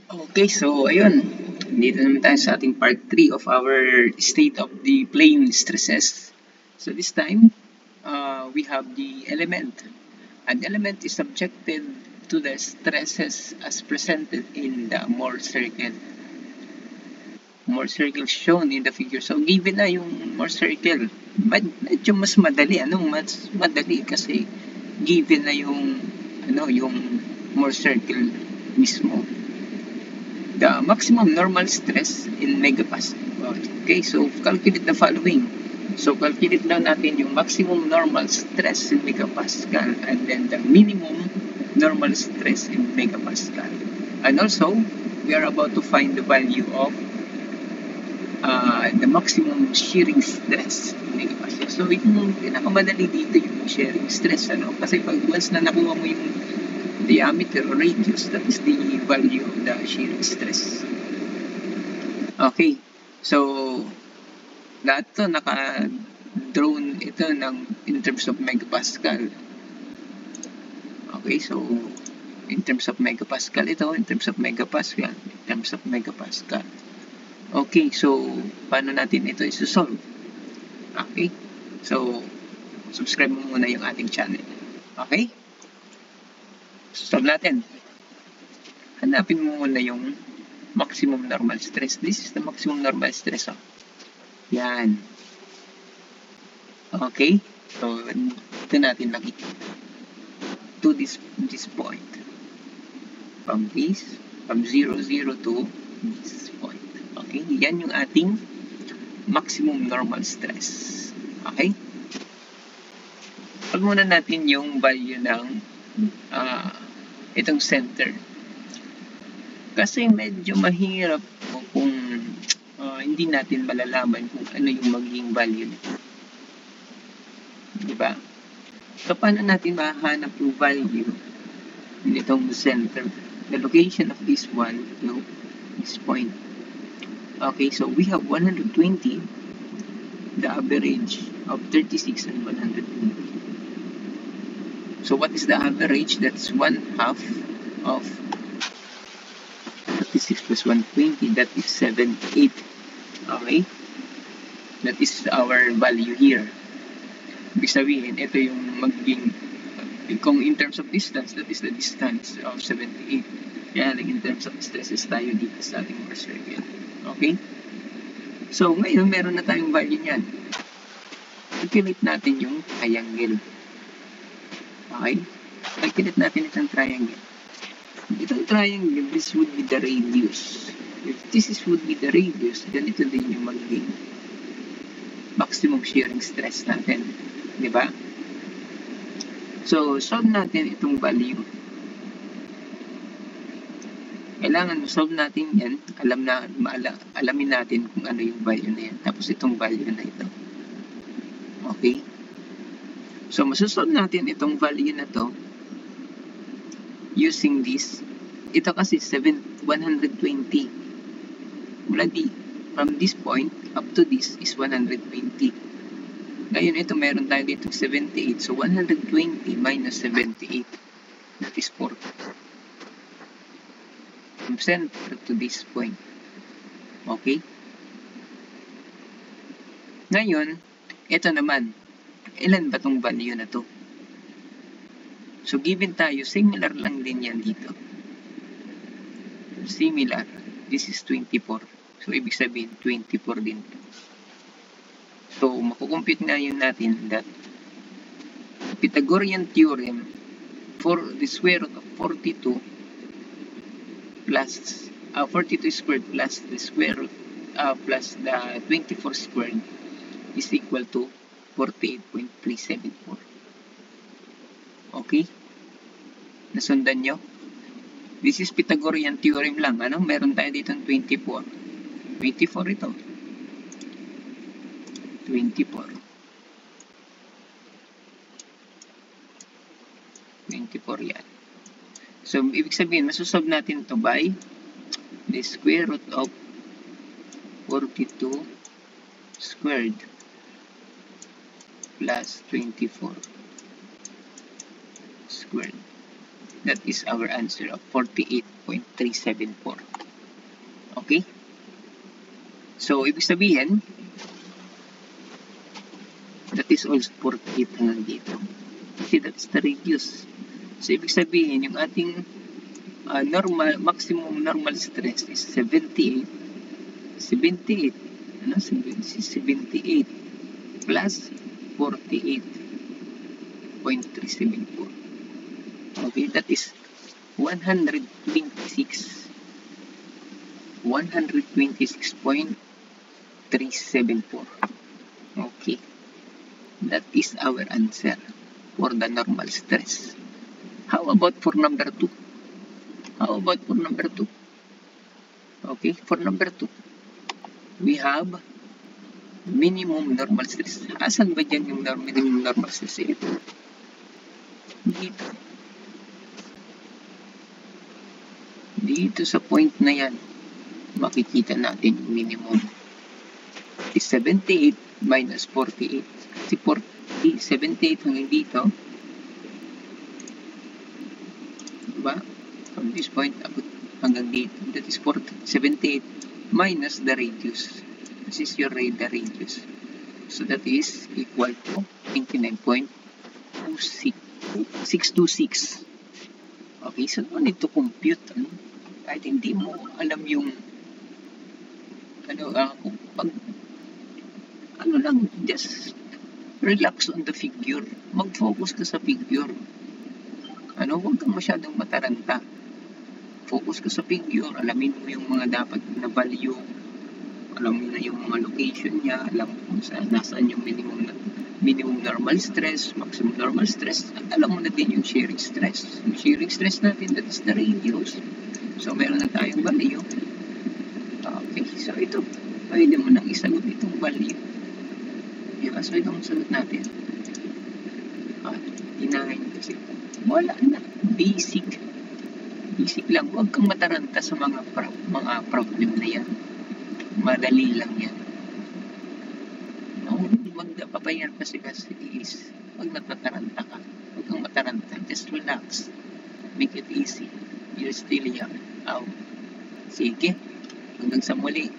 Okay, so ayun. Dito naman tayo sa ating part 3 of our state of the plane stresses. So this time, we have the element. An element is subjected to the stresses as presented in the Mohr circle. Mohr circle shown in the figure. So given na yung Mohr circle, medyo mas madali. Mas madali kasi given na yung Mohr circle mismo. The maximum normal stress in megapascal. Okay, so calculate the following. So calculate lang natin yung maximum normal stress in megapascal and then the minimum normal stress in megapascal. And also, we are about to find the value of the maximum shearing stress in megapascal. So yung pinakamadali dito yung shearing stress. Kasi pag once na nakuha mo yung diameter or radius, that is the value of the shearing stress. Okay, so lahat to naka-drone ito in terms of megapascal. Okay, so in terms of megapascal ito, in terms of megapascal, in terms of megapascal. Okay, so paano natin ito isosolve? Okay, so subscribe mo muna yung ating channel. Okay, solve natin. Hanapin mo muna yung maximum normal stress. This is the maximum normal stress. Yan. Okay, so ito natin nakikita. To this point. From 0, 0 to this point. Okay, yan yung ating maximum normal stress. Okay? Pag muna natin yung value ng itong center. Kasi medyo mahirap kung hindi natin malalaman kung ano yung magiging value nito. Diba? So, paano natin mahanap yung value nitong center? The location of this one to this point. Okay, so we have 120, the average of 36 and 120. So what is the average? That's 1/2 of 36 plus 120, that is 78. Okay? That is our value here. Ibig sabihin, ito yung magiging, kung in terms of distance, that is the distance of 78. Kaya in terms of stresses tayo dito sa ating Mohr circle. Okay? So, ngayon, meron na tayong value niyan. Calculate natin yung triangle. Okay? Calculate natin itong triangle. Itong triangle, this would be the radius. If this would be the radius, ganito din yung magiging maximum shearing stress natin. Diba? So, solve natin itong value. Kailangan solve natin yan. Alamin natin kung ano yung value na yan. Tapos itong value na ito. Okay? So, masosolve natin itong value na to using this. Ito kasi 120. Mula from this point up to this is 120. Ngayon, ito meron tayo dito 78. So, 120 minus 78. That is 40. From center to this point. Okay? Ngayon, ito naman. Ilan ba tong value na to? So, given tayo, similar lang din yan dito. Similar. This is 24. So, ibig sabihin, 24 din. So, makukompute na yun natin that Pythagorean theorem for the square root of 42 plus 42 squared plus the square root plus the 24 squared is equal to 48.374. Okay? Nasundan nyo? This is Pythagorean theorem lang. Meron tayo dito 24. 24 ito. 24 yan. So, ibig sabihin, masosolve natin ito by the square root of 42 squared plus 24 squared. That is our answer of 48.374. Okay? So, ibig sabihin, that is also 48 hanggang dito. Kasi that's the radius. So, ibig sabihin, yung ating maximum normal stress is 78. 78. Ano? 78 plus 48.374. Okay, that is 126.374. Okay, that is our answer for the normal stress. How about for number 2? Okay, for number 2, we have minimum normal stress. Asan ba dyan yung minimum normal stress? Ito. Dito sa point na yan, makikita natin yung minimum. Is 78 minus 48. Kasi 78 hanggang dito. Diba? From this point hanggang dito. That is 78 minus the radius. This is your the radius. So that is equal to 29.626. Okay, so no need to compute. Kahit hindi mo alam yung just relax on the figure. Mag-focus ka sa figure. Huwag kang masyadong mataranta. Focus ka sa figure. Alamin mo yung mga dapat na value. Alam mo na yung mga location niya. Alam mo kung nasaan yung minimum normal stress, maximum normal stress. At alam mo na din yung shearing stress. Yung shearing stress natin, that is the radius. So, meron na tayong value. Okay, so ito, pwede mo nang isagot itong value. Diba? So, itong sagot natin. Inahin kasi. Wala na. Basic lang. Huwag kang mataranta sa mga problem na yan. Madali lang yan. Huwag na papayar kasi is huwag natataranta ka. Huwag kang mataranta. Just relax. Make it easy. You're still young. Sige. Hanggang sa muli.